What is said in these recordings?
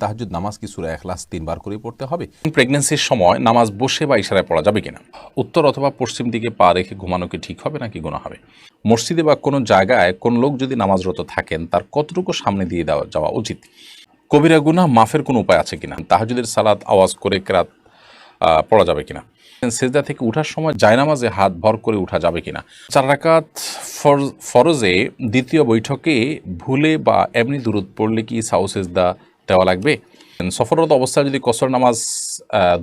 তাহাজ্জুদ নামাজ কি সূরা ইখলাস 3 বার করে পড়তে হবে? প্রেগন্যান্সির সময় নামাজ বসে বা ইশারায় পড়া যাবে কিনা? উত্তর অথবা পশ্চিম দিকে পা রেখে ঘুমানো কি ঠিক হবে নাকি গুনাহ হবে? মসজিদে বা কোনো জায়গায় কোন লোক যদি নামাজরত থাকেন তার কতটুকু সামনে দিয়ে যাওয়া উচিত? কবিরা গুনাহ মাফের কোনো উপায় আছে কিনা? তাহাজ্জুদের সালাত আওয়াজ করে কেরাত পড়া যাবে কিনা? সেজদা থেকে উঠার সময় জায়নামাজে হাত ভর করে উঠা যাবে কিনা? 4 রাকাত ফরজে দ্বিতীয় বৈঠকে ভুলে বা এমনি দুরূদ পড়লে কি সাউ সেজদা দেওয়া লাগবে? সফররত অবস্থায় যদি কসর নামাজ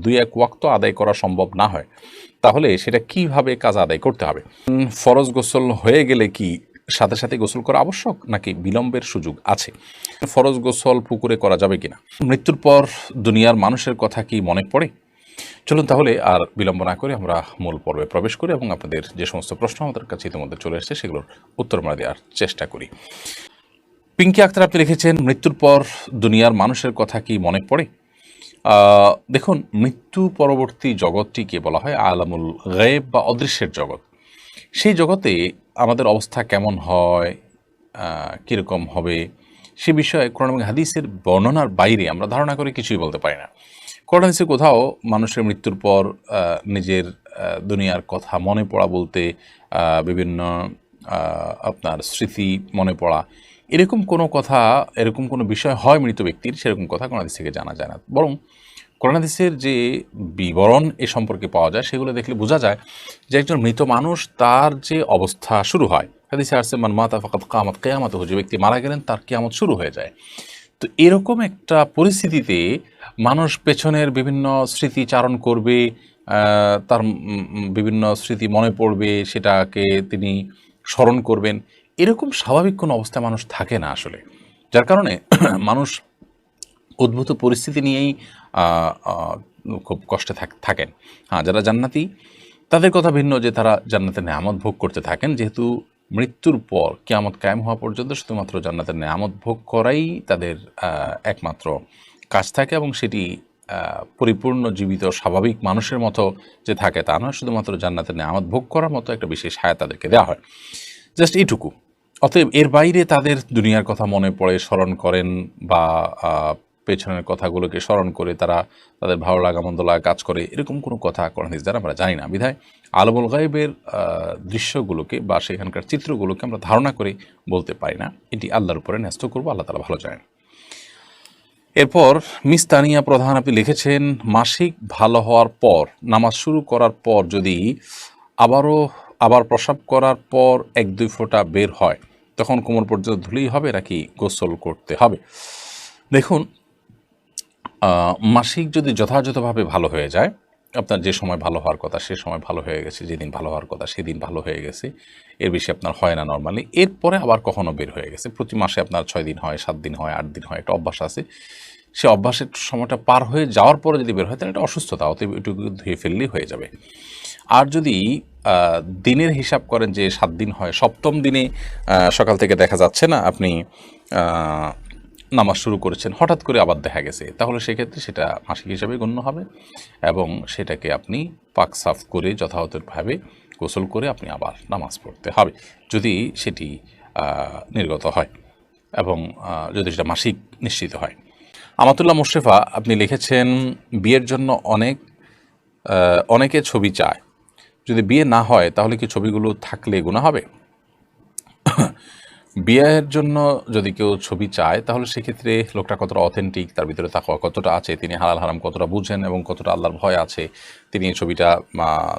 2-1 ওয়াক্ত আদায় করা সম্ভব না হয় তাহলে সেটা কিভাবে কাজা আদায় করতে হবে? ফরজ গোসল হয়ে গেলে কি সাথে সাথে গোসল করা আবশ্যক নাকি বিলম্বের সুযোগ আছে? ফরজ গোসল পুকুরে করা যাবে কিনা? মৃত্যুর পর দুনিয়ার মানুষের কথা কি মনে পড়ে? চলুন তাহলে আর বিলম্ব না করে আমরা মূল পর্বে প্রবেশ করি এবং আপনাদের যে সমস্ত প্রশ্ন আমাদের কাছে ইতিমধ্যে চলে এসেছে সেগুলোর উত্তর আমরা দেওয়ার চেষ্টা করি। পিঙ্কি আক্তার আপনি লিখেছেন, মৃত্যুর পর দুনিয়ার মানুষের কথা কি মনে পড়ে? দেখুন, মৃত্যু পরবর্তী জগৎটিকে বলা হয় আলামুল গায়েব বা অদৃশ্যের জগৎ। সেই জগতে আমাদের অবস্থা কেমন হয়, কীরকম হবে, সে বিষয়ে কোরআন এবং হাদিসের বর্ণনার বাইরে আমরা ধারণা করে কিছুই বলতে পারি না। কোরআন হাদিসে কোথাও মানুষের মৃত্যুর পর নিজের দুনিয়ার কথা মনে পড়া বলতে বিভিন্ন আপনার স্মৃতি মনে পড়া, এরকম কোনো কথা, এরকম কোনো বিষয় হয় মৃত ব্যক্তির, সেরকম কথা কোরআন হাদিস থেকে জানা যায় না। বরং কোরআন হাদিসের যে বিবরণ এ সম্পর্কে পাওয়া যায় সেগুলো দেখলে বোঝা যায় যে একজন মৃত মানুষ তার যে অবস্থা শুরু হয়। হাদিসে আসছে মান মাতা ফাকাত কিয়ামাত কিয়ামাতুহু, যে ব্যক্তি মারা গেলেন তার কিয়ামত শুরু হয়ে যায়। তো এরকম একটা পরিস্থিতিতে মানুষ পেছনের বিভিন্ন স্মৃতি চারণ করবে, তার বিভিন্ন স্মৃতি মনে পড়বে, সেটাকে তিনি স্মরণ করবেন। এরকম স্বাভাবিক কোনো অবস্থায় মানুষ থাকে না আসলে, যার কারণে মানুষ উদ্ভূত পরিস্থিতি নিয়েই খুব কষ্টে থাকেন। হ্যাঁ, যারা জান্নাতি তাদের কথা ভিন্ন, যে তারা জান্নাতের নেয়ামত ভোগ করতে থাকেন, যেহেতু মৃত্যুর পর কিয়ামত কায়েম হওয়া পর্যন্ত শুধুমাত্র জান্নাতের নেয়ামত ভোগ করাই তাদের একমাত্র কাজ থাকে, এবং সেটি পরিপূর্ণ জীবিত স্বাভাবিক মানুষের মতো যে থাকে তা নয়, শুধুমাত্র জান্নাতের নেয়ামত ভোগ করার মতো একটা বিশেষ হায়াত তাদেরকে দেওয়া হয়, জাস্ট এইটুকু। অতএব এর বাইরে তাদের দুনিয়ার কথা মনে পড়ে, স্মরণ করেন, বা পেছনের কথাগুলোকে স্মরণ করে তারা তাদের ভালো লাগা মন্দ লাগা কাজ করে, এরকম কোনো কথা কোরআন হাদিস দ্বারা আমরা জানি না। বিধায় আলমুল গায়েবের দৃশ্যগুলোকে বা সেখানকার চিত্রগুলোকে আমরা ধারণা করে বলতে পারি না, এটি আল্লাহর উপরে ন্যস্ত করবো, আল্লাহ তাআলা ভালো জানেন। এরপর মিস তানিয়া প্রধান আপনি লিখেছেন, মাসিক ভালো হওয়ার পর নামাজ শুরু করার পর যদি আবার প্রস্রাব করার পর 1-2 ফোঁটা বের হয় তখন কোমর পর্যন্ত ধুলেই হবে নাকি গোসল করতে হবে? দেখুন, মাসিক যদি যথাযথভাবে ভালো হয়ে যায়, আপনার যে সময় ভালো হওয়ার কথা সে সময় ভালো হয়ে গেছে, যেদিন ভালো হওয়ার কথা সেদিন ভালো হয়ে গেছে, এর বেশি আপনার হয় না নর্মালি, এরপরে আবার কখনো বের হয়ে গেছে, প্রতি মাসে আপনার 6 দিন হয়, 7 দিন হয়, 8 দিন হয়, একটা অভ্যাস আছে, সে অভ্যাসের সময়টা পার হয়ে যাওয়ার পরে যদি বের হয় তাহলে এটা অসুস্থতা, অতএব এটুকু ধুয়ে ফেললেই হয়ে যাবে। আর যদি দিনের হিসাব করেন যে 7 দিন হয়, 7ম দিনে সকাল থেকে দেখা যাচ্ছে না, আপনি নামাজ শুরু করেছেন, হঠাৎ করে আবার দেখা গেছে, তাহলে সেক্ষেত্রে সেটা মাসিক হিসাবে গণ্য হবে এবং সেটাকে আপনি পাক সাফ করে যথাযথভাবে গোসল করে আপনি আবার নামাজ পড়তে হবে, যদি সেটি নির্গত হয় এবং যদি সেটা মাসিক নিশ্চিত হয়। আমাতুল্লাহ মুশরিফা আপনি লিখেছেন, বিয়ের জন্য অনেকে ছবি চায়, যদি বিয়ে না হয় তাহলে কি ছবিগুলো থাকলে গুনাহ হবে? বিয়ের জন্য যদি কেউ ছবি চায় তাহলে সেক্ষেত্রে লোকটা কতটা অথেন্টিক, তার ভিতরে তাকওয়া কতটা আছে, তিনি হালাল হারাম কতটা বুঝেন এবং কতটা আল্লাহর ভয় আছে, তিনি এই ছবিটা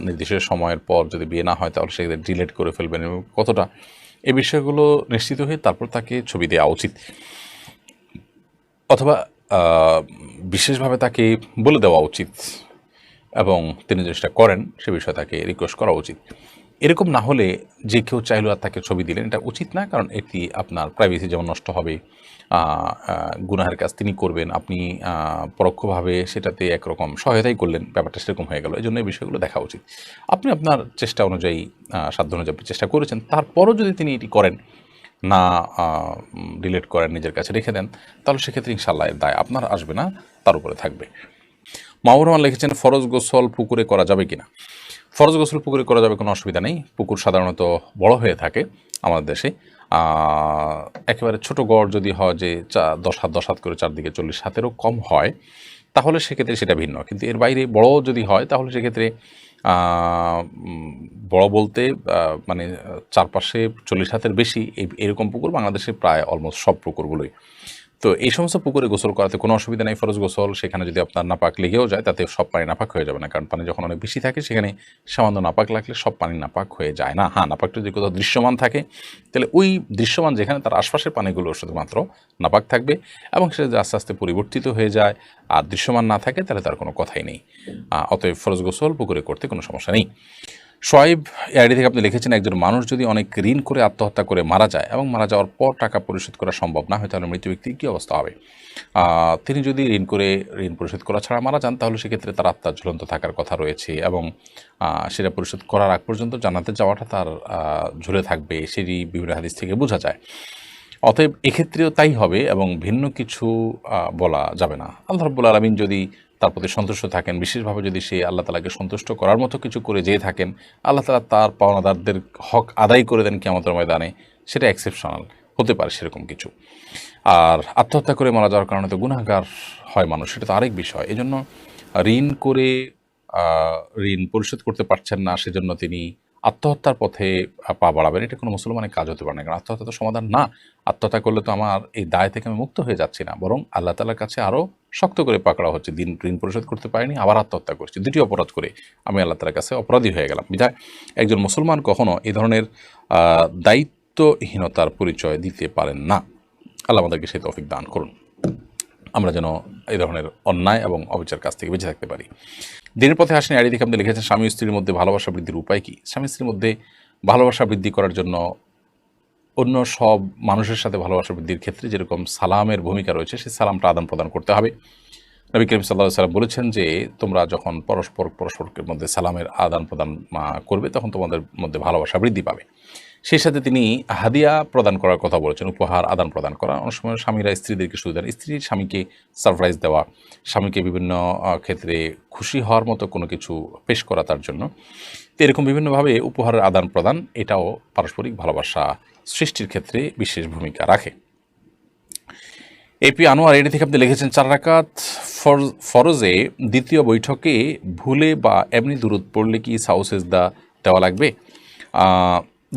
নির্দিষ্ট সময়ের পর যদি বিয়ে না হয় তাহলে সেক্ষেত্রে ডিলিট করে ফেলবেন এবং কতটা, এই বিষয়গুলো নিশ্চিত হয়ে তারপর তাকে ছবি দেওয়া উচিত, অথবা বিশেষভাবে তাকে বলে দেওয়া উচিত এবং তিনি যেটা করেন সে বিষয়ে তাকে রিকোয়েস্ট করা উচিত। এরকম না হলে যে কেউ চাইলো আর তাকে ছবি দিলেন, এটা উচিত না, কারণ এটি আপনার প্রাইভেসি যেমন নষ্ট হবে, গুনাহের কাজ তিনি করবেন, আপনি পরোক্ষভাবে সেটাতে একরকম সহায়তাই করলেন, ব্যাপারটা সেরকম হয়ে গেল। এই জন্য এই বিষয়গুলো দেখা উচিত। আপনি আপনার চেষ্টা অনুযায়ী, সাধ্য অনুযায়ী আপনি চেষ্টা করেছেন, তারপরও যদি তিনি এটি করেন না, ডিলিট করেন, নিজের কাছে রেখে দেন, তাহলে সেক্ষেত্রে ইনশাআল্লাহ এর দায় আপনার আসবে না, তার উপরে থাকবে। মাহবুব রহমান লিখেছেন, ফরজ গোসল পুকুরে করা যাবে কিনা? ফরজ গোসল পুকুরে করা যাবে, কোনো অসুবিধা নেই। পুকুর সাধারণত বড় হয়ে থাকে আমাদের দেশে, একেবারে ছোট গড় যদি হয় যে 10 হাত করে চারদিকে 40 হাতেরও কম হয়, তাহলে সেক্ষেত্রে সেটা ভিন্ন। কিন্তু এর বাইরে বড় যদি হয় তাহলে সেক্ষেত্রে বড় বলতে মানে চারপাশে 40 হাতের বেশি এরকম পুকুর বাংলাদেশে প্রায় অলমোস্ট সব পুকুরগুলোই। তো এই সমস্ত পুকুরে গোসল করাতে কোনো অসুবিধা নেই। ফরজ গোসল, সেখানে যদি আপনার নাপাক লেগেও যায় তাতে সব পানি নাপাক হয়ে যাবে না, কারণ পানি যখন অনেক বেশি থাকে সেখানে সামান্য নাপাক লাগলে সব পানি নাপাক হয়ে যায় না। হ্যাঁ, নাপাকটা যদি কোথাও দৃশ্যমান থাকে তাহলে ওই দৃশ্যমান যেখানে তার আশপাশের পানিগুলো শুধুমাত্র নাপাক থাকবে, এবং সেটা যদি আস্তে আস্তে পরিবর্তিত হয়ে যায় আর দৃশ্যমান না থাকে তাহলে তার কোনো কথাই নেই। অতএব ফরজ গোসল পুকুরে করতে কোনো সমস্যা নেই। শোয়েব আইডি থেকে আপনি লিখেছেন, একজন মানুষ যদি অনেক ঋণ করে আত্মহত্যা করে মারা যায় এবং মারা যাওয়ার পর টাকা পরিশোধ করা সম্ভব না হয়, তাহলে মৃত ব্যক্তির কী অবস্থা হবে? তিনি যদি ঋণ পরিশোধ করা ছাড়া মারা যান তাহলে সেক্ষেত্রে তার আত্মা ঝুলন্ত থাকার কথা রয়েছে, এবং সেটা পরিশোধ করার আগ পর্যন্ত জান্নাতে যাওয়াটা তার ঝুলে থাকবে, সেটি বিভিন্ন হাদিস থেকে বোঝা যায়। অতএব এক্ষেত্রেও তাই হবে এবং ভিন্ন কিছু বলা যাবে না। আল্লাহ রাব্বুল আলামিন যদি তার প্রতি সন্তুষ্ট থাকেন, বিশেষভাবে যদি সে আল্লাহ তাআলাকে সন্তুষ্ট করার মতো কিছু করে যেয়ে থাকেন, আল্লাহ তাআলা তার পাওনাদারদের হক আদায় করে দেন কিয়ামতের ময়দানে, সেটা এক্সেপশনাল হতে পারে সেরকম কিছু। আর আত্মহত্যা করে মারা যাওয়ার কারণে তো গুনাহগার হয় মানুষ, সেটা তো আরেক বিষয়। এজন্য ঋণ করে ঋণ পরিশোধ করতে পারছেন না, সেজন্য তিনি আত্মহত্যার পথে পা বাড়াবেন, এটা কোনো মুসলমানের কাজ হতে পারে না। কারণ আত্মহত্যা তো সমাধান না। আত্মহত্যা করলে তো আমার এই দায় থেকে আমি মুক্ত হয়ে যাচ্ছি না, বরং আল্লাহ তাআলার কাছে আরও শক্ত করে পাকড়া হচ্ছে। ঋণ পরিশোধ করতে পারিনি, আবার আত্মহত্যা করছি, দুটি অপরাধ করে আমি আল্লাহ তাআলার কাছে অপরাধী হয়ে গেলাম। বিধায় একজন মুসলমান কখনো এই ধরনের দায়িত্বহীনতার পরিচয় দিতে পারেন না। আল্লাহ আমাদেরকে সেই তৌফিক দান করুন, আমরা যেন এই ধরনের অন্যায় এবং অবিচার কাছ থেকে বেঁচে থাকতে পারি। দিনের পথে আসেন আইডি থেকে আপনি লিখেছেন, স্বামী স্ত্রীর মধ্যে ভালোবাসা বৃদ্ধির উপায় কী? স্বামী স্ত্রীর মধ্যে ভালোবাসা বৃদ্ধি করার জন্য অন্য সব মানুষের সাথে ভালোবাসা বৃদ্ধির ক্ষেত্রে যেরকম সালামের ভূমিকা রয়েছে, সেই সালামটা আদান প্রদান করতে হবে। নবী করিম সাল্লাল্লাহু আলাইহি ওয়াসাল্লাম বলেছেন যে তোমরা যখন পরস্পরের মধ্যে সালামের আদান প্রদান করবে তখন তোমাদের মধ্যে ভালোবাসা বৃদ্ধি পাবে। সেই সাথে তিনি হাদিয়া প্রদান করার কথা বলেছেন, উপহার আদান প্রদান করা। অনেক সময় স্বামীরা স্ত্রীদেরকে শুধু দেন, স্ত্রীর স্বামীকে সারপ্রাইজ দেওয়া, স্বামীকে বিভিন্ন ক্ষেত্রে খুশি হওয়ার মতো কোনো কিছু পেশ করা তার জন্য। তো এরকম বিভিন্নভাবে উপহারের আদান প্রদান, এটাও পারস্পরিক ভালোবাসা সৃষ্টির ক্ষেত্রে বিশেষ ভূমিকা রাখে। এপি আনোয়ার এটি থেকে আপনি লিখেছেন, 4 রাকাত ফরজে দ্বিতীয় বৈঠকে ভুলে বা এমনি দুরূদ পড়লে কি সাউ সেজদা দেওয়া লাগবে?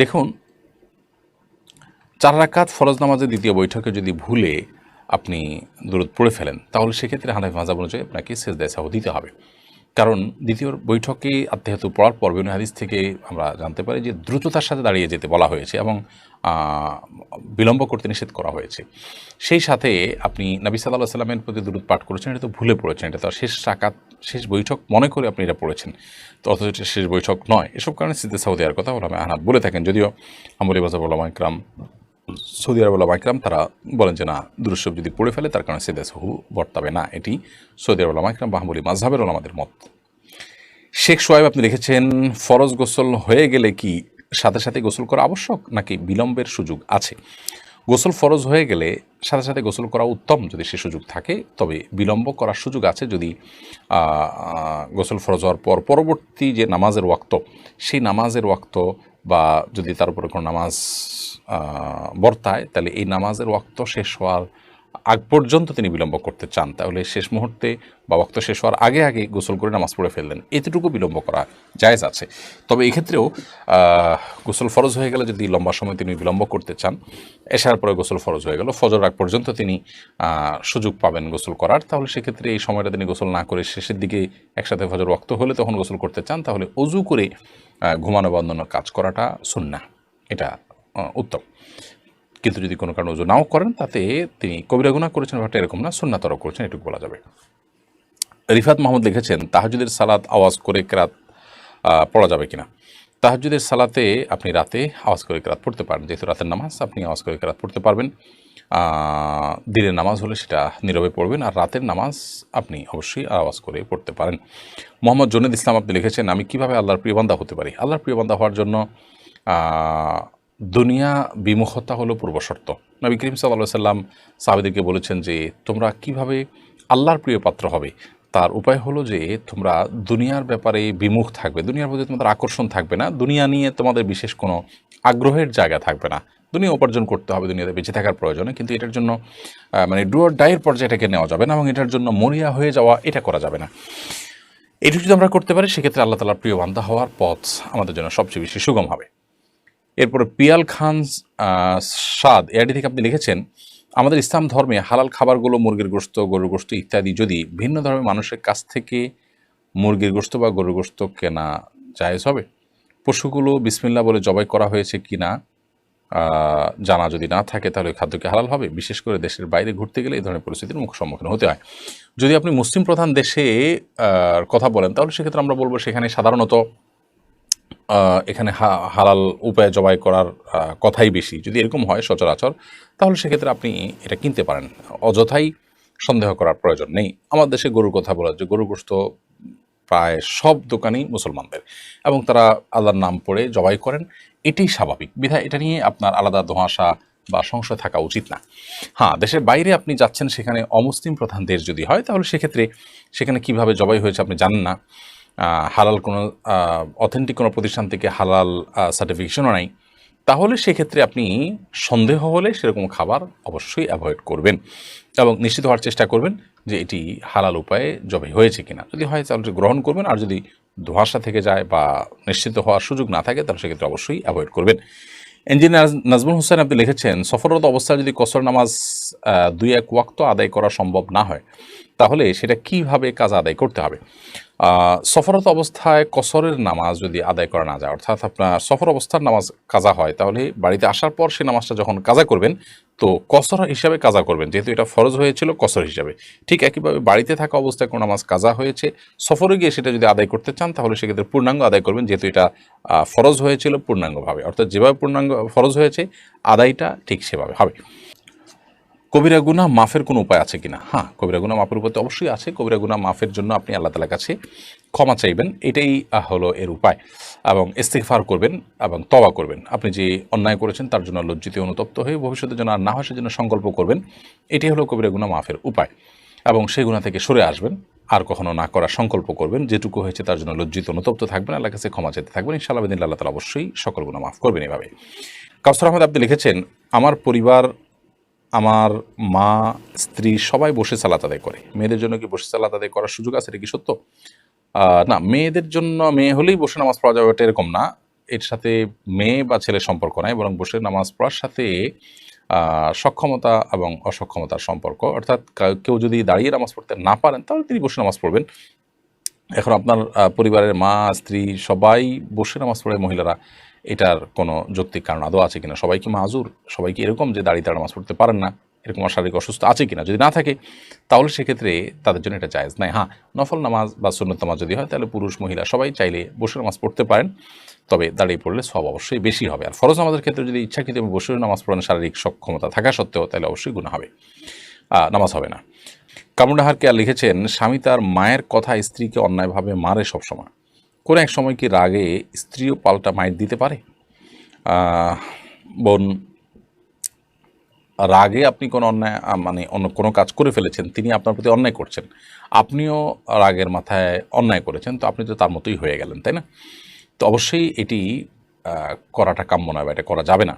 দেখুন, 4 রাকাত ফরজ নামাজের দ্বিতীয় বৈঠকে যদি ভুলে আপনি দুরূদ পড়ে ফেলেন তাহলে সেক্ষেত্রে হানাফি মাযহাব অনুযায়ী আপনাকে সেজদায়ে সাহু দিতে হবে। কারণ দ্বিতীয় বৈঠকে আত্মাহিয়াতু পড়ার পর বিভিন্ন হাদিস থেকে আমরা জানতে পারি যে দ্রুততার সাথে দাঁড়িয়ে যেতে বলা হয়েছে এবং বিলম্ব করতে নিষেধ করা হয়েছে। সেই সাথে আপনি নবী সাল্লাল্লাহু আলাইহি ওয়াসাল্লামের প্রতি দুরূদ পাঠ করেছেন, এটা তো ভুলে পড়েছেন, এটা তো শেষ বৈঠক মনে করে আপনি এটা পড়েছেন, তো অথচ এটা শেষ বৈঠক নয়। এসব কারণে সিজদা সাহু দেওয়ার কথা ওলামায়ে আহনাফ বলে থাকেন, যদিও হাম্বলী মাযহাব ওলামায়ে ইকরাম, সৌদি আরব ওলামায়ে ইকরাম তারা বলেন যে না, দুরূদ শরীফ যদি পড়ে ফেলে তার কারণে সিজদা সাহু বর্তাবে না। এটি সৌদি আরব ওলামায়ে ইকরাম বা হাম্বলী মাযহাবের ওলামাদের মত। শেখ শোয়েব আপনি লিখেছেন, ফরজ গোসল হয়ে গেলে কি সাথে সাথে গোসল করা আবশ্যক নাকি বিলম্বের সুযোগ আছে? গোসল ফরজ হয়ে গেলে সাথে সাথে গোসল করা উত্তম যদি সে সুযোগ থাকে, তবে বিলম্ব করার সুযোগ আছে যদি গোসল ফরজ হওয়ার পর পরবর্তী যে নামাজের ওয়াক্ত, সেই নামাজের ওয়াক্ত বা যদি তার উপরে কোনো নামাজ বর্তায়, তাহলে এই নামাজের ওয়াক্ত শেষ হওয়ার আগ পর্যন্ত তিনি বিলম্ব করতে চান, তাহলে শেষ মুহূর্তে বা ওয়াক্ত শেষ হওয়ার আগে আগে গোসল করে নামাজ পড়ে ফেললেন, এতটুকু বিলম্ব করা জায়েজ আছে। তবে এক্ষেত্রেও গোসল ফরজ হয়ে গেলে যদি লম্বা সময় তিনি বিলম্ব করতে চান, এশার পরে গোসল ফরজ হয়ে গেল, ফজর আগ পর্যন্ত তিনি সুযোগ পাবেন গোসল করার, তাহলে সেক্ষেত্রে এই সময়টা তিনি গোসল না করে শেষের দিকে একসাথে ফজর ওয়াক্ত হলে তখন গোসল করতে চান, তাহলে অজু করে ঘুমানো বা অন্যান্য কাজ করাটা সুন্নাহ, এটা উত্তম। কিন্তু যদি কোনো কারণে ওযু নাও করেন তাতে তিনি কবিরা গুনাহ করেছেন ব্যাপারটা এরকম না, সুন্নাতও করেছেন, এটুকু বলা যাবে। রিফাত মাহমুদ লিখেছেন, তাহাজ্জুদের সালাত আওয়াজ করে কেরাত পড়া যাবে কিনা? তাহাজ্জুদের সালাতে আপনি রাতে আওয়াজ করে কেরাত পড়তে পারেন, যেহেতু রাতের নামাজ আপনি আওয়াজ করে কেরাত পড়তে পারবেন। দিনের নামাজ হলে সেটা নীরবে পড়বেন, আর রাতের নামাজ আপনি অবশ্যই আওয়াজ করে পড়তে পারেন। মোহাম্মদ জুনেদ ইসলাম আপনি লিখেছেন, আমি কিভাবে আল্লাহর প্রিয় বান্দা হতে পারি? আল্লাহর প্রিয় বান্দা হওয়ার জন্য দুনিয়া বিমুখতা হলো পূর্বশর্ত। নবী করিম সাল্লাল্লাহু আলাইহি ওয়াসাল্লাম সাহাবীদেরকে বলেছেন যে তোমরা কিভাবে আল্লাহর প্রিয় পাত্র হবে, তার উপায় হলো যে তোমরা দুনিয়ার ব্যাপারে বিমুখ থাকবে, দুনিয়ার প্রতি তোমাদের আকর্ষণ থাকবে না, দুনিয়া নিয়ে তোমাদের বিশেষ কোনো আগ্রহের জায়গা থাকবে না, দুনিয়া উপার্জন করতে হবে, দুনিয়াতে বেঁচে থাকার প্রয়োজনে, কিন্তু এটার জন্য মানে ডু অর ডাইয়ের পর্যায়ে এটাকে নেওয়া যাবে না, এবং এটার জন্য মরিয়া হয়ে যাওয়া এটা করা যাবে না। এটুকু যদি আমরা করতে পারি সেক্ষেত্রে আল্লাহ তাআলার প্রিয় বান্দা হওয়ার পথ আমাদের জন্য সবচেয়ে বেশি সুগম হবে। এরপরে পিয়াল খান সাদ এআইডি থেকে আপনি লিখেছেন, আমাদের ইসলাম ধর্মে হালাল খাবারগুলো মুরগির গোশত, গরুর গোশত ইত্যাদি যদি ভিন্ন ধর্মের মানুষের কাছ থেকে মুরগির গোশত বা গরুর গোশত কেনা জায়েজ হবে? পশুগুলো বিসমিল্লাহ বলে জবাই করা হয়েছে কিনা জানা যদি না থাকে তাহলে খাদ্য কি হালাল হবে? বিশেষ করে দেশের বাইরে ঘুরতে গেলে এই ধরনের পরিস্থিতির সম্মুখীন হতে হয়। যদি আপনি মুসলিম প্রধান দেশে কথা বলেন তাহলে সেক্ষেত্রে আমরা বলবো সেখানে সাধারণত এখানে হালাল উপায়ে জবাই করার কথাই বেশি। যদি এরকম হয় সচরাচর, তাহলে সেক্ষেত্রে আপনি এটা কিনতে পারেন, অযথাই সন্দেহ করার প্রয়োজন নেই। আমার দেশে গরুর কথা বলা, যে গরুর গোশত প্রায় সব দোকানই মুসলমানদের, এবং তারা আল্লাহর নাম পড়ে জবাই করেন, এটাই স্বাভাবিক। বিধায় এটা নিয়ে আপনার আলাদা ধোঁয়াশা বা সংশয় থাকা উচিত না। হ্যাঁ, দেশের বাইরে আপনি যাচ্ছেন, সেখানে অমুসলিম প্রধান দেশ যদি হয় তাহলে সেক্ষেত্রে সেখানে কিভাবে জবাই হয়েছে আপনি জানেন না, হালাল কোনো অথেন্টিক কোনো প্রতিষ্ঠান থেকে হালাল সার্টিফিকেশনও নাই, তাহলে সেক্ষেত্রে আপনি সন্দেহ হলে সেরকম খাবার অবশ্যই অ্যাভয়েড করবেন এবং নিশ্চিত হওয়ার চেষ্টা করবেন যে এটি হালাল উপায়ে জবাই হয়েছে কিনা। যদি হয় তাহলে গ্রহণ করবেন, আর যদি ধোঁয়াশা থেকে যায় বা নিশ্চিত হওয়ার সুযোগ না থাকে তাহলে সেক্ষেত্রে অবশ্যই অ্যাভয়েড করবেন। ইঞ্জিনিয়ার নাজমুল হোসেন আপনি লিখেছেন, সফররত অবস্থায় যদি কসর নামাজ 2-1 ওয়াক্ত আদায় করা সম্ভব না হয় তাহলে সেটা কিভাবে কাজা আদায় করতে হবে? সফররত অবস্থায় কসরের নামাজ যদি আদায় করা না যায়, অর্থাৎ আপনার সফর অবস্থার নামাজ কাজা হয়, তাহলে বাড়িতে আসার পর সে নামাজটা যখন কাজা করবেন তো কসর হিসাবে কাজা করবেন, যেহেতু এটা ফরজ হয়েছিল কসর হিসাবে। ঠিক একইভাবে বাড়িতে থাকা অবস্থায় কোনো নামাজ কাজা হয়েছে, সফরে গিয়ে সেটা যদি আদায় করতে চান তাহলে সেক্ষেত্রে পূর্ণাঙ্গ আদায় করবেন, যেহেতু এটা ফরজ হয়েছিল পূর্ণাঙ্গভাবে, অর্থাৎ যেভাবে পূর্ণাঙ্গ ফরজ হয়েছে আদায়টা ঠিক সেভাবে হবে। কবিরা গুনাহ মাফের কোনো উপায় আছে কিনা? হ্যাঁ, কবিরা গুনাহ মাফের উপায় তো অবশ্যই আছে। কবিরা গুনাহ মাফের জন্য আপনি আল্লাহ তাআলার কাছে ক্ষমা চাইবেন, এটাই হলো এর উপায়, এবং ইস্তিগফার করবেন এবং তওবা করবেন। আপনি যে অন্যায় করেছেন তার জন্য লজ্জিত অনুতপ্ত হয়ে ভবিষ্যতে যেন আর না হয় সেজন্য সংকল্প করবেন, এটাই হলো কবিরা গুনাহ মাফের উপায়, এবং সেই গুনাহ থেকে সরে আসবেন, আর কখনো না করার সংকল্প করবেন, যেটুকু হয়েছে তার জন্য লজ্জিত অনুতপ্ত থাকবেন, আল্লাহর কাছে ক্ষমা চাইতে থাকবেন, ইনশাআল্লাহ বিদিনিল্লাহ আল্লাহ তাআলা অবশ্যই সকল গুনাহ মাফ করবেন। এভাবে কাউসার আহমেদ আপনি লিখেছেন, আমার পরিবার, আমার মা, স্ত্রী সবাই বসে সালাত আদায় করে, মেয়েদের জন্য কি বসে সালাত আদায় করার সুযোগ আছে? এটা কি সত্য? না, মেয়েদের জন্য মেয়ে হলেই বসে নামাজ পড়া যাবে এটা এরকম না। এর সাথে মেয়ে বা ছেলের সম্পর্ক নাই, বরং বসে নামাজ পড়ার সাথে সক্ষমতা এবং অসক্ষমতার সম্পর্ক। অর্থাৎ কেউ যদি দাঁড়িয়ে নামাজ পড়তে না পারেন তাহলে তিনি বসে নামাজ পড়বেন। এখন আপনার পরিবারের মা, স্ত্রী সবাই বসে নামাজ পড়ে মহিলারা, এটার কোনো যৌক্তিক কারণ আদৌ আছে কিনা? সবাই কি মাযুর? সবাই কি এরকম যে দাঁড়িয়ে তারা নামাজ পড়তে পারেন না? এরকম শারীরিক অসুস্থ আছে কিনা? যদি না থাকে তাহলে সেক্ষেত্রে তাদের জন্য এটা জায়েজ নাই। হ্যাঁ, নফল নামাজ বা সুন্নত নামাজ যদি হয় তাহলে পুরুষ মহিলা সবাই চাইলে বসে নামাজ পড়তে পারেন, তবে দাঁড়িয়ে পড়লে সব অবশ্যই বেশি হবে। আর ফরজ নামাজের ক্ষেত্রে যদি ইচ্ছাকৃত বসে নামাজ পড়েন শারীরিক সক্ষমতা থাকা সত্ত্বেও, তাহলে অবশ্যই গুনাহ হবে, নামাজ হবে না। কামরুন্নাহার কেয়ার লিখেছেন, স্বামী তার মায়ের কথা স্ত্রীকে অন্যায়ভাবে মারে সবসময়, কোনো এক সময় কি রাগে স্ত্রীও পাল্টা মাইর দিতে পারে? বোন, রাগে আপনি কোনো অন্যায় মানে অন্য কোনো কাজ করে ফেলেছেন, তিনি আপনার প্রতি অন্যায় করছেন, আপনিও রাগের মাথায় অন্যায় করেছেন, তো আপনি তো তার মতোই হয়ে গেলেন, তাই না? তো অবশ্যই এটি করাটা কাম্য নয় বা এটা করা যাবে না।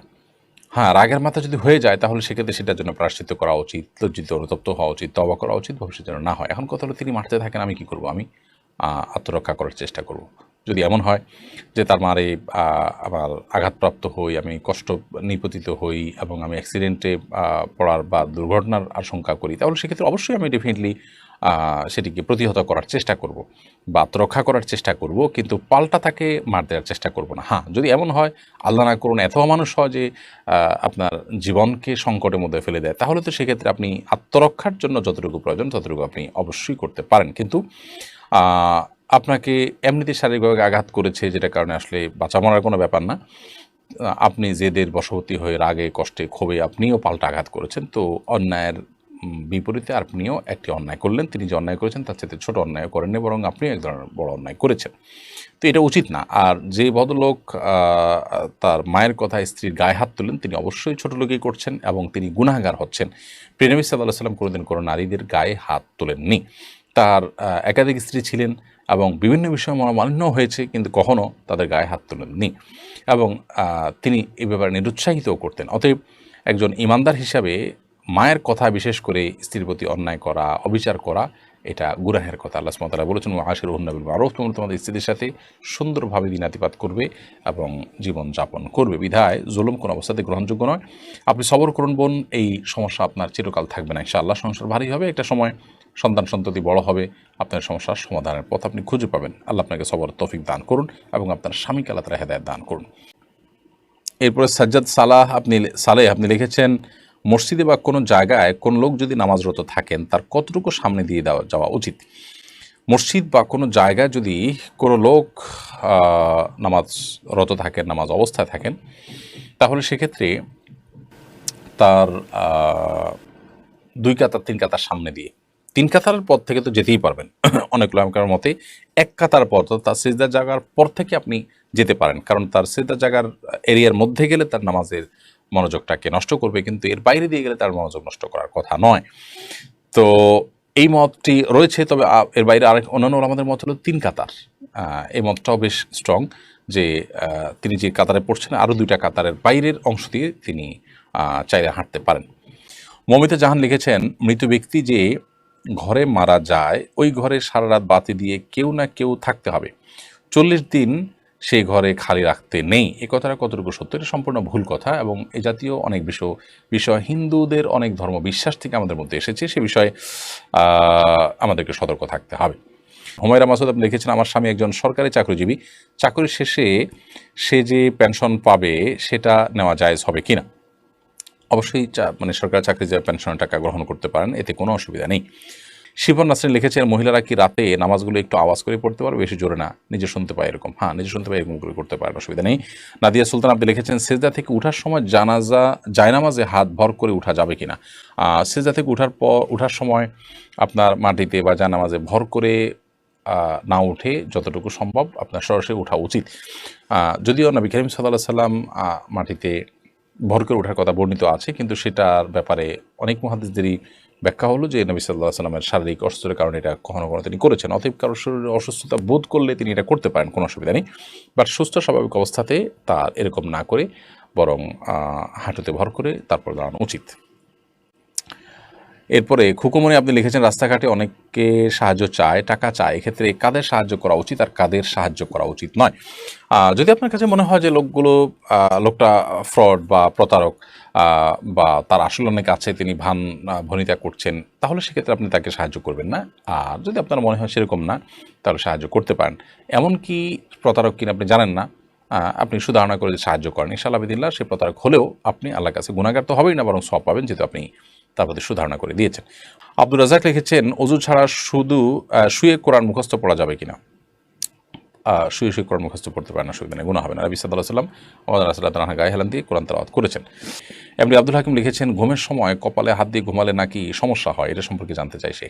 হ্যাঁ, রাগের মাথা যদি হয়ে যায় তাহলে সেক্ষেত্রে সেটার জন্য প্রায়শ্চিত্ত করা উচিত, লজ্জিত অনুতপ্ত হওয়া উচিত, তওবা করা উচিত, ভবিষ্যতে যেন না হয়। এখন কথা হলো তিনি মারতে থাকেন, আমি কি করব? আমি আত্মরক্ষা করার চেষ্টা করব। যদি এমন হয় যে তার মারে আমার আঘাতপ্রাপ্ত হই, আমি কষ্ট নিপতিত হই এবং আমি অ্যাক্সিডেন্টে পড়ার বা দুর্ঘটনার আশঙ্কা করি, তাহলে সেক্ষেত্রে অবশ্যই আমি ডেফিনেটলি সেটিকে প্রতিহত করার চেষ্টা করব বা আত্মরক্ষা করার চেষ্টা করব, কিন্তু পাল্টা তাকে মার দেওয়ার চেষ্টা করব না। হ্যাঁ, যদি এমন হয়, আল্লাহ না করুন এত মানুষ হয় যে আপনার জীবনকে সংকটের মধ্যে ফেলে দেয়, তাহলে তো সেক্ষেত্রে আপনি আত্মরক্ষার জন্য যতটুকু প্রয়োজন ততটুকু আপনি অবশ্যই করতে পারেন। কিন্তু আপনাকে এমনিতে শারীরিকভাবে আঘাত করেছে, যেটা কারণে আসলে বাঁচা মরার কোনো ব্যাপার না, আপনি জেদের বশবর্তী হয়ে রাগে কষ্টে ক্ষোভে আপনিও পাল্টা আঘাত করেছেন, তো অন্যায়ের বিপরীতে আপনিও একটি অন্যায় করলেন। তিনি যে অন্যায় করেছেন তার চেয়ে ছোট অন্যায় করেননি, বরং আপনিও এক ধরনের বড় অন্যায় করেছেন, তো এটা উচিত না। আর যে ভদ্রলোক তার মায়ের কথা স্ত্রীর গায়ে হাত তুলেন, তিনি অবশ্যই ছোট লোকই করছেন এবং তিনি গুনাহগার হচ্ছেন। প্রিয় নবী সাল্লাল্লাহু আলাইহি ওয়াসাল্লাম কোনোদিন কোনো নারীদের গায়ে হাত তোলেননি। তার একাধিক স্ত্রী ছিলেন এবং বিভিন্ন বিষয়ে মনোমালিন্য হয়েছে, কিন্তু কখনও তাদের গায়ে হাত তোলেননি এবং তিনি এই ব্যাপারে নিরুৎসাহিতও করতেন। অতএব একজন ইমানদার হিসাবে মায়ের কথা, বিশেষ করে স্ত্রীর প্রতি অন্যায় করা, অবিচার করা, এটা গুনাহের কথা। আল্লাহ সুবহানাহু ওয়া তাআলা বলেছেন, আশিরুহুন্না বিল মারুফ, তোমরা তোমাদের স্ত্রীদের সাথে সুন্দরভাবে দিনাতিপাত করবে এবং জীবন যাপন করবে। বিধায় জুলুম কোনো অবস্থাতে গ্রহণযোগ্য নয়। আপনি সবর করুন বোন, এই সমস্যা আপনার চিরকাল থাকবে না ইনশাআল্লাহ। সংসার ভারী হবে, একটা সময় সন্তান সন্ততি বড় হবে, আপনার সমস্যার সমাধানের পথ আপনি খুঁজে পাবেন। আল্লাহ আপনাকে সবর তৌফিক দান করুন এবং আপনার স্বামীকে আল্লাহ তাআলা হেদায়েত দান করুন। এরপরে সাজ্জাদ সালেহ আপনি লিখেছেন, মসজিদে বা কোনো জায়গায় কোন লোক যদি নামাজরত থাকেন তার কতটুকু সামনে দিয়ে যাওয়া উচিত? মসজিদ বা কোনো জায়গায় যদি কোনো লোক নামাজরত থাকেন, নামাজ অবস্থায় থাকেন, তাহলে সেক্ষেত্রে তার 2 কাতার 3 কাতার সামনে দিয়ে, 3 কাতারের পর থেকে তো যেতেই পারবেন। অনেক উলামায়ে মতে 1 কাতার পর, তার সিজদার জায়গার পর থেকে আপনি যেতে পারেন, কারণ তার সিজদার জায়গার এরিয়ার মধ্যে গেলে তার নামাজের মনোযোগটাকে নষ্ট করবে, কিন্তু এর বাইরে দিয়ে গেলে তার মনোযোগ নষ্ট করার কথা নয়। তো এই মতটি রয়েছে, তবে এর বাইরে আরেক অন্যান্য ওলামাদের মত হলো 3 কাতার। এই মতটাও বেশ স্ট্রং যে তিনি যে কাতারে পড়ছেন আরও 2টা কাতারের বাইরের অংশ দিয়ে তিনি চাইলে হাঁটতে পারেন। মমিতা জাহান লিখেছেন, মৃত ব্যক্তি যে ঘরে মারা যায় ওই ঘরে সারা রাত বাতি দিয়ে কেউ না কেউ থাকতে হবে, 40 দিন সেই ঘরে খালি রাখতে নেই। এ কথাটা কতটুকু সত্য? এটা সম্পূর্ণ ভুল কথা এবং এ জাতীয় অনেক বিষয় হিন্দুদের অনেক ধর্ম বিশ্বাস থেকে আমাদের মধ্যে এসেছে, সে বিষয়ে আমাদেরকে সতর্ক থাকতে হবে। হুমায়রা মাসুদ আপনি লিখেছেন, আমার স্বামী একজন সরকারি চাকরিজীবী, চাকরির শেষে সে যে পেনশন পাবে সেটা নেওয়া জায়েজ হবে কিনা? অবশ্যই সরকারি চাকরি যে পেনশনের টাকা গ্রহণ করতে পারেন, এতে কোনো অসুবিধা নেই। শিবন নাসরিন লিখেছেন, মহিলারা কি রাতে নামাজগুলো একটু আওয়াজ করে পড়তে পারবে, বেশি জোরে না, নিজে শুনতে পায় এরকম? হ্যাঁ, নিজে শুনতে পায় এরকম করে করতে পারেন, অসুবিধা নেই। নাদিয়া সুলতান আপনি লিখেছেন, সেজদা থেকে উঠার সময় জায়নামাজে হাত ভর করে উঠা যাবে কিনা? সেজদা থেকে উঠার সময় আপনার মাটিতে বা জায়নামাজে ভর করে না উঠে যতটুকু সম্ভব আপনার সরাসরি ওঠা উচিত। যদিও নবী করিম সাল্লাল্লাহু আলাইহি ওয়াসাল্লাম মাটিতে ভর করে ওঠার কথা বর্ণিত আছে, কিন্তু সেটার ব্যাপারে অনেক মুহাদ্দিসদেরই ব্যাখ্যা হলো যে নবী সাল্লাল্লাহু আলাইহি ওয়াসাল্লামের শারীরিক অসুস্থতার কারণে এটা কখনো তিনি করেছেন। অতএব কারোর শরীরে অসুস্থতা বোধ করলে তিনি এটা করতে পারেন, কোনো অসুবিধা নেই। বাট সুস্থ স্বাভাবিক অবস্থাতে তার এরকম না করে বরং হাঁটুতে ভর করে তারপর দাঁড়ানো উচিত। এরপরে খুকুমনি আপনি লিখেছেন, রাস্তাঘাটে অনেকে সাহায্য চায়, টাকা চায়, এক্ষেত্রে কাদের সাহায্য করা উচিত আর কাদের সাহায্য করা উচিত নয়? যদি আপনার কাছে মনে হয় যে লোকটা ফ্রড বা প্রতারক বা তার আসলে অনেক আছে, তিনি ভনিতা করছেন, তাহলে সেক্ষেত্রে আপনি তাকে সাহায্য করবেন না। আর যদি আপনার মনে হয় সেরকম না, তাহলে সাহায্য করতে পারেন। এমনকি প্রতারক কিনা আপনি জানেন না, আপনি শুধু ধারণা করে যে সাহায্য করেন, ইনশাআল্লাহ বিদিল্লাহ সে প্রতারক হলেও আপনি আল্লাহর কাছে গুনাহগার তো হবেই না, বরং সওয়াব পাবেন, যেহেতু আপনি তার প্রতি সুধারণা করে দিয়েছেন। আব্দুর রাজাক লিখেছেন, অজু ছাড়া শুধু শুয়ে কোরআন মুখস্থ পড়া যাবে কিনা? শুয়ে কোরআন মুখস্থ পড়তে পারেন, অসুবিধা নেই, গুনাহ হবে না। নবী সাল্লাল্লাহু আলাইহি ওয়াসাল্লাম আমাদের রাসূলুল্লাহ গায়ে হেলান দিয়ে কোরআন তেলাওয়াত করেছেন। এমনি আব্দুল হাকিম লিখেছেন, ঘুমের সময় কপালে হাত দিয়ে ঘুমালে নাকি সমস্যা হয়, এটা সম্পর্কে জানতে চাই সে।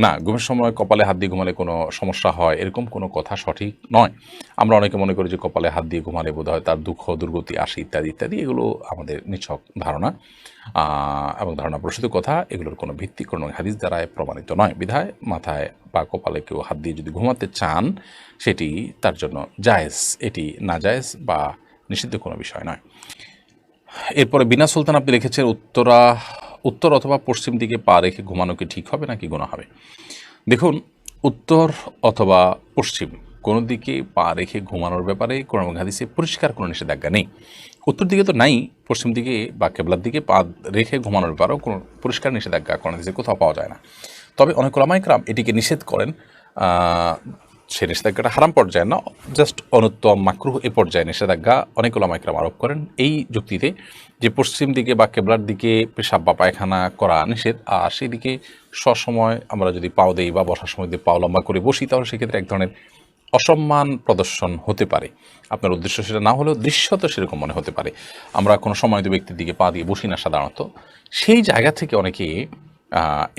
না, ঘুমের সময় কপালে হাত দিয়ে ঘুমালে কোনো সমস্যা হয় এরকম কোনো কথা সঠিক নয়। আমরা অনেকে মনে করি যে কপালে হাত দিয়ে ঘুমালে বোধহয় তার দুঃখ দুর্গতি আসে ইত্যাদি ইত্যাদি, এগুলো আমাদের নিছক ধারণা এবং ধারণা প্রসূত কথা, এগুলোর কোনো ভিত্তি কোনো হাদিস দ্বারা প্রমাণিত নয়। বিধায় মাথায় বা কপালে কেউ হাত দিয়ে যদি ঘুমাতে চান সেটি তার জন্য জায়েজ, এটি না জায়েজ বা নিষিদ্ধ কোনো বিষয় নয়। এরপরে বিনা সুলতান আপনি লিখেছেন, উত্তর অথবা পশ্চিম দিকে পা রেখে ঘুমানো কি ঠিক হবে নাকি গুনাহ হবে? দেখুন, উত্তর অথবা পশ্চিম কোনো দিকে পা রেখে ঘুমানোর ব্যাপারে কোরআন এবং হাদিসে পরিষ্কার কোনো নিষেধাজ্ঞা নেই। উত্তর দিকে তো নাই, পশ্চিম দিকে বা কেবলার দিকে পা রেখে ঘুমানোর ব্যাপারেও কোনো পরিষ্কার নিষেধাজ্ঞা কোরআন হাদিসে কোথাও পাওয়া যায় না। তবে অনেক উলামায়ে কেরাম এটিকে নিষেধ করেন, সে নিষেধাজ্ঞাটা হারাম পর্যায়ে না, জাস্ট অনুত্তম মাকরুহ এ পর্যায়ে নিষেধাজ্ঞা অনেক উলামায়ে কেরাম আরোপ করেন এই যুক্তিতে যে পশ্চিম দিকে বা কেবলার দিকে পেশাব বা পায়খানা করা নিষেধ, আর সেই দিকে সবসময় আমরা যদি পাও দেই বা বসার সময় যদি পাও লম্বা করে বসি, তাহলে সেক্ষেত্রে এক ধরনের অসম্মান প্রদর্শন হতে পারে। আপনার উদ্দেশ্য সেটা না হলেও দৃশ্যত সেরকম মনে হতে পারে। আমরা কোনো সম্মানিত ব্যক্তির দিকে পা দিয়ে বসি না সাধারণত, সেই জায়গা থেকে অনেকে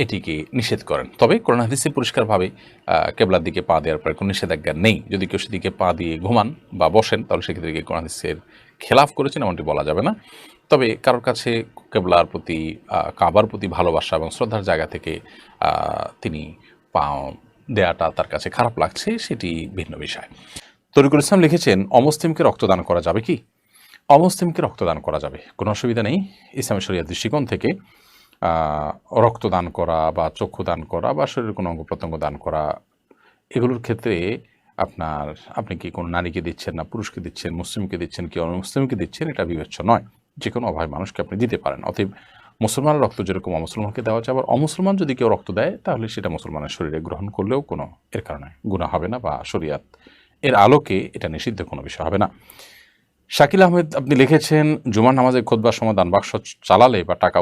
এটিকে নিষেধ করেন। তবে কোরআন হাদিসে পরিষ্কারভাবে কেবলার দিকে পা দেওয়ার পরে কোনো নিষেধাজ্ঞা নেই। যদি কেউ সেদিকে পা দিয়ে ঘুমান বা বসেন, তাহলে সেক্ষেত্রে কোরআন হাদিসের খেলাফ করেছেন এমনটি বলা যাবে না। তবে কারোর কাছে কেবলার প্রতি কাবার প্রতি ভালোবাসা এবং শ্রদ্ধার জায়গা থেকে তিনি পা দেয়াটা তার কাছে খারাপ লাগছে, সেটি ভিন্ন বিষয়। তরিকুল ইসলাম লিখেছেন, অমুসলিমকে রক্তদান করা যাবে কি? অমুসলিমকে রক্তদান করা যাবে, কোনো অসুবিধা নেই। ইসলামী শরিয়ার দৃষ্টিকোণ থেকে রক্তদান করা বা চক্ষু দান করা বা শরীরের কোনো অঙ্গ প্রত্যঙ্গ দান করা, এগুলোর ক্ষেত্রে আপনি কি কোনো নারীকে দিচ্ছেন না পুরুষকে দিচ্ছেন, মুসলিমকে দিচ্ছেন কি অমুসলিমকে দিচ্ছেন, এটা বিবেচ্য নয়। যে কোনো অভাবী মানুষকে আপনি দিতে পারেন। অতএব মুসলমানের রক্ত যেরকম অমুসলমানকে দেওয়া যায়, আবার অমুসলমান যদি কেউ রক্ত দেয় তাহলে সেটা মুসলমানের শরীরে গ্রহণ করলেও কোনো এর কারণে গুনাহ হবে না, বা শরিয়াত এর আলোকে এটা নিষিদ্ধ কোনো বিষয় হবে না। শাকিল আহমেদ আপনি লিখেছেন, জুমার নামাজে খুতবার সময় দান বাক্স চালালে বা টাকা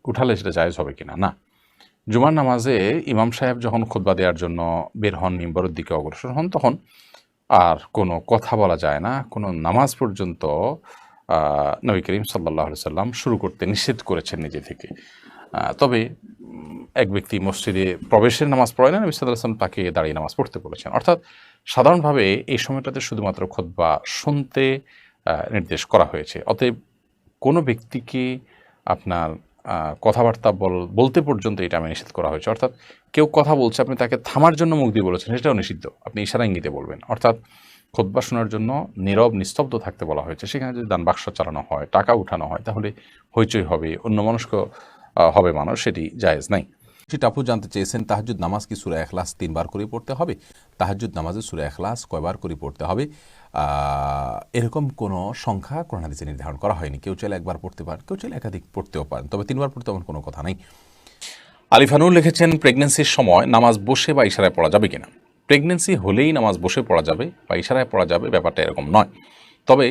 উঠালে সেটা জায়েজ হবে কিনা? না, জুমার নামাজে ইমাম সাহেব যখন খুতবা দেওয়ার জন্য বের হন, মিম্বরের দিকে অগ্রসর হন, তখন আর কোনো কথা বলা যায় না। কোনো নামাজ পর্যন্ত নবী করিম সাল্লাল্লাহু আলাইহি সাল্লাম শুরু করতে নিষেধ করেছেন নিজে থেকে। তবে এক ব্যক্তি মসজিদে প্রবেশের নামাজ পড়ে না, নবী সাল্লাল্লাহু আলাইহি ওয়াসাল্লাম তাকে দাঁড়িয়ে নামাজ পড়তে বলেছেন। অর্থাৎ সাধারণভাবে এই সময়টাতে শুধুমাত্র খুতবা শুনতে নির্দেশ করা হয়েছে। অতএব কোনো ব্যক্তিকে আপনার কথাবার্তা বলতে পর্যন্ত এটা আমি নিষেধ করা হয়েছে। অর্থাৎ কেউ কথা বলছে, আপনি তাকে থামার জন্য মুখ দিয়ে বলেছেন, সেটাও নিষিদ্ধ। আপনি ইশারা ইঙ্গিতে বলবেন। অর্থাৎ খুতবা শোনার জন্য নীরব নিস্তব্ধ থাকতে বলা হয়েছে। সেখানে যদি দান বাক্স চালানো হয়, টাকা উঠানো হয়, তাহলে হইচই হবে, অন্যমনস্ক হবে মানুষ, সেটি জায়েজ নাই। টাপু জানতে চেয়েছেন, তাহাজ্জুদ নামাজ কি সূরা ইখলাস 3 বার করে পড়তে হবে? তাহাজ্জুদ নামাজে সূরা ইখলাস কয়বার করে পড়তে হবে এরকম কোনো সংখ্যা কোরআন হাদিসে নির্ধারণ করা হয়নি। কেউ চাইলে একবার পড়তে পারেন, কেউ চাইলে একাধিক পড়তেও পারেন, তবে 3 বার পড়তে এমন কোনো কথা নেই। আলিফানুর লিখেছেন, প্রেগনেন্সির সময় নামাজ বসে বা ইশারায় পড়া যাবে কিনা? প্রেগনেন্সি হলেই নামাজ বসে পড়া যাবে বা ইশারায় পড়া যাবে, ব্যাপারটা এরকম নয়। তবে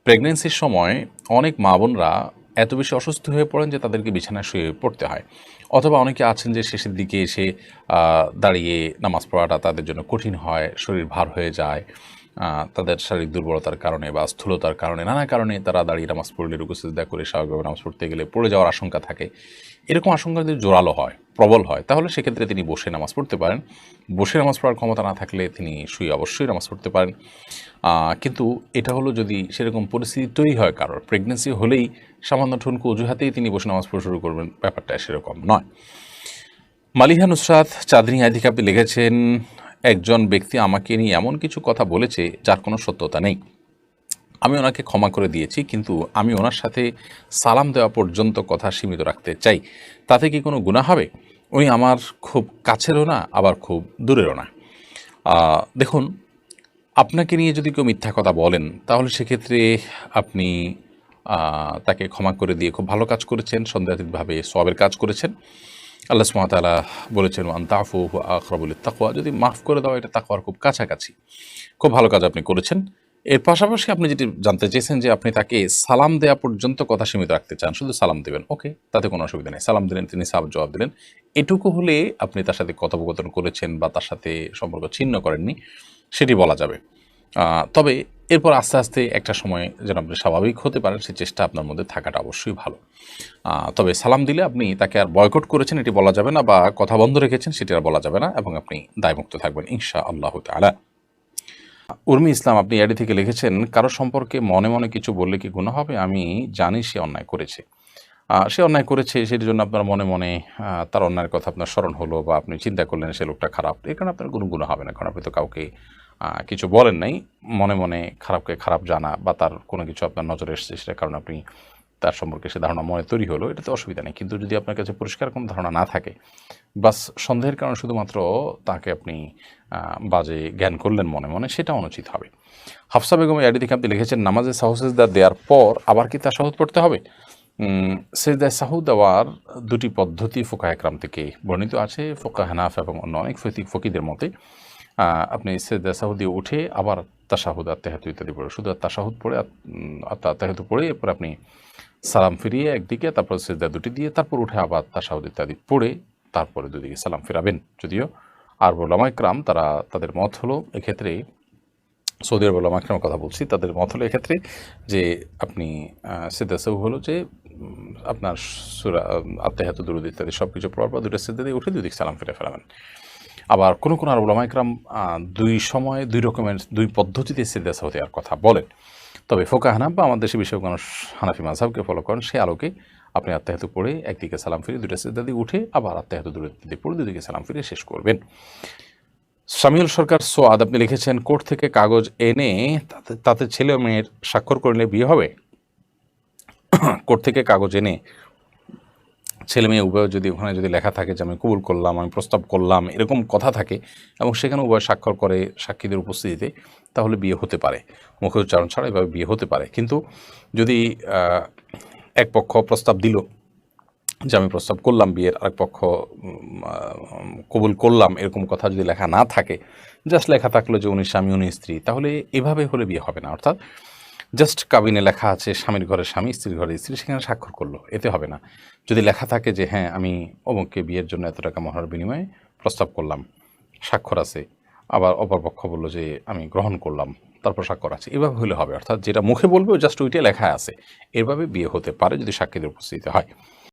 প্রেগনেন্সির সময় অনেক মা বোনরা এত বেশি অসুস্থ হয়ে পড়েন যে তাদেরকে বিছানায় শুয়ে পড়তে হয়, অথবা অনেকে আছেন যে শেষের দিকে এসে দাঁড়িয়ে নামাজ পড়াটা তাদের জন্য কঠিন হয়, শরীর ভার হয়ে যায়, তাদের শারীরিক দুর্বলতার কারণে বা স্থূলতার কারণে, নানা কারণে তারা দাঁড়িয়ে নামাজ পড়লে রুকু সিজদা করে স্বাভাবিকভাবে নামাজ পড়তে গেলে পড়ে যাওয়ার আশঙ্কা থাকে। এরকম আশঙ্কা যদি জোরালো হয়, প্রবল হয়, তাহলে সেক্ষেত্রে তিনি বসে নামাজ পড়তে পারেন। বসে নামাজ পড়ার ক্ষমতা না থাকলে তিনি শুয়ে অবশ্যই নামাজ পড়তে পারেন। কিন্তু এটা হলো যদি সেরকম পরিস্থিতি তৈরি হয়, কারোর প্রেগনেন্সি হলেই সামান্য ঠুনকো অজুহাতেই তিনি বসে নামাজ পড়া শুরু করবেন, ব্যাপারটা সেরকম নয়। মালিহা নুসরাত চাঁদনী আইদিকে আপনি লিখেছেন, একজন ব্যক্তি আমাকে নিয়ে এমন কিছু কথা বলেছে যার কোনো সত্যতা নেই। আমি ওনাকে ক্ষমা করে দিয়েছি, কিন্তু আমি ওনার সাথে সালাম দেওয়া পর্যন্ত কথা সীমিত রাখতে চাই। তাতে কি কোনো গুনাহ হবে? উনি আমার খুব কাছেরও না, আবার খুব দূরেরও না। দেখুন, আপনাকে নিয়ে যদি কেউ মিথ্যা কথা বলেন, তাহলে সেক্ষেত্রে আপনি তাকে ক্ষমা করে দিয়ে খুব ভালো কাজ করেছেন, সন্দেহাতীতভাবে সওয়াবের কাজ করেছেন। আল্লাহ সুবহানাহু ওয়া তাআলা বলেছেন, ওয়া আন তা'ফু হুয়া আকরাবু লিত-তাকওয়া, যদি মাফ করে দাও এটা তাকওয়ার খুব কাছাকাছি। খুব ভালো কাজ আপনি করেছেন। এর পাশাপাশি আপনি যেটি জানতে চেয়েছেন যে আপনি তাকে সালাম দেওয়া পর্যন্ত কথা সীমিত রাখতে চান, শুধু সালাম দেবেন, ওকে, তাতে কোনো অসুবিধা নেই। সালাম দিলেন, তিনি জবাব দিলেন, এটুকু হলে আপনি তার সাথে কথোপকথন করেছেন বা তার সাথে সম্পর্ক ছিন্ন করেননি, সেটি বলা যাবে। তবে এরপর আস্তে আস্তে একটা সময় যেন আপনি স্বাভাবিক হতে পারেন, সেই চেষ্টা আপনার মধ্যে থাকাটা অবশ্যই ভালো। তবে সালাম দিলে আপনি তাকে আর বয়কট করেছেন এটি বলা যাবে না, বা কথা বন্ধ রেখেছেন সেটি আর বলা যাবে না, এবং আপনি দায়মুক্ত থাকবেন ইনশাআল্লাহ তাআলা। উর্মি ইসলাম আপনি এডি থেকে লিখেছেন, কারো সম্পর্কে মনে মনে কিছু বললে কি গুনাহ হবে? আমি জানি সে অন্যায় করেছে, সে অন্যায় করেছে, সেটির জন্য আপনার মনে মনে তার অন্যায়ের কথা আপনার স্মরণ হলো, বা আপনি চিন্তা করলেন সে লোকটা খারাপ, এর কারণে আপনার কোনো গুনাহ হবে না, কারণ আপনি তো কাউকে কিছু বলেন নাই। মনে মনে খারাপকে খারাপ জানা বা তার কোনো কিছু আপনার নজরে এসেছে, সেটার কারণে আপনি তার সম্পর্কে সে ধারণা মনে তৈরি হলো, এটাতে অসুবিধা নেই। কিন্তু যদি আপনার কাছে পরিষ্কার কোনো ধারণা না থাকে, বাস সন্দেহের কারণে শুধুমাত্র তাকে আপনি বাজে জ্ঞান করলেন মনে মনে, সেটা অনুচিত হবে। হাফসা বেগম এডি থেকে আপনি লিখেছেন, নামাজে সাহু সিজদা দেওয়ার পর আবার কি তাশাহুদ পড়তে হবে? সিজদায়ে সাহু দেওয়ার দুটি পদ্ধতি ফুকাহে কেরাম থেকে বর্ণিত আছে, ফুকাহে হানাফ এবং অন্য অনেক ফকিহদের মতে। আপনি সিজদায়ে সাহু দিয়ে উঠে আবার তাশাহুদ, আত্তাহিয়াতু ইত্যাদি পড়ে, শুধু তাশাহুদ পড়ে আত্তাহিয়াতু পড়ে এরপর আপনি সালাম ফিরিয়ে একদিকে, তারপর সিজদা দুটি দিয়ে, তারপর উঠে আবার তাশাহুদ ইত্যাদি পড়ে তারপরে দুদিকে সালাম ফিরাবেন। যদিও আর উলামায়ে কেরাম তাদের মত হলো এক্ষেত্রে, সৌদি আরব উলামায়ে কেরামের কথা বলছি, তাদের মত হলো এক্ষেত্রে যে আপনি সিজদায়ে সাহু হলো যে আপনার সূরা আত্তাহিয়াতু দুরূদ ইত্যাদি সব কিছু পড়ার পর দুটো সিজদা দিয়ে উঠে দুদিকে সালাম ফিরে ফেলাবেন। আবার কোনো আর উলামায়ে কেরাম দুই সময়ে দুই রকমের দুই পদ্ধতিতে সিজদা সাহু দেওয়ার কথা বলেন। তবে ফুকাহা হানাফ বা আমাদের দেশের বিষয়ক মানুষ হানাফি মাযহাবকে ফলো করেন, সে আলোকে আপনি আত্তাহিয়াতু পড়ে একদিকে সালাম ফিরে দুটো সিজদা দিয়ে উঠে আবার আত্তাহিয়াতু দুরূদ দিয়ে পড়ে দুদিকে সালাম ফিরে শেষ করবেন। সামিউল সরকার সোয়াদ আপনি লিখেছেন, কোর্ট থেকে কাগজ এনে তাতে ছেলে ও মেয়ের স্বাক্ষর করলে বিয়ে হবে? কোর্ট থেকে কাগজ এনে ছেলে মেয়ে উভয় যদি ওখানে যদি লেখা থাকে যে আমি কবুল করলাম, আমি প্রস্তাব করলাম, এরকম কথা থাকে এবং সেখানে উভয় স্বাক্ষর করে সাক্ষীদের উপস্থিতিতে, তাহলে বিয়ে হতে পারে। মুখে উচ্চারণ ছাড়া এভাবে বিয়ে হতে পারে। কিন্তু যদি এক পক্ষ প্রস্তাব দিল যে আমি প্রস্তাব করলাম বিয়ের, আরেক পক্ষ কবুল করলাম, এরকম কথা যদি লেখা না থাকে, জাস্ট লেখা থাকলো যে উনি স্বামী উনি স্ত্রী, তাহলে এভাবে হলে বিয়ে হবে না। অর্থাৎ জাস্ট কাবিনে লেখা আছে স্বামীর ঘরে স্বামী, স্ত্রীর ঘরে স্ত্রী, সেখানে স্বাক্ষর করলো, এতে হবে না। যদি লেখা থাকে যে হ্যাঁ আমি অমুককে বিয়ের জন্য এত টাকা মহার বিনিময়ে প্রস্তাব করলাম, স্বাক্ষর আছে, আবার অপরপক্ষ বললো যে আমি গ্রহণ করলাম, তারপর স্বাক্ষর আছে, এভাবে হলে হবে। অর্থাৎ যেটা মুখে বলবে জাস্ট ওইটাই লেখা আছে, এভাবে বিয়ে হতে পারে যদি সাক্ষীদের উপস্থিতি হয়।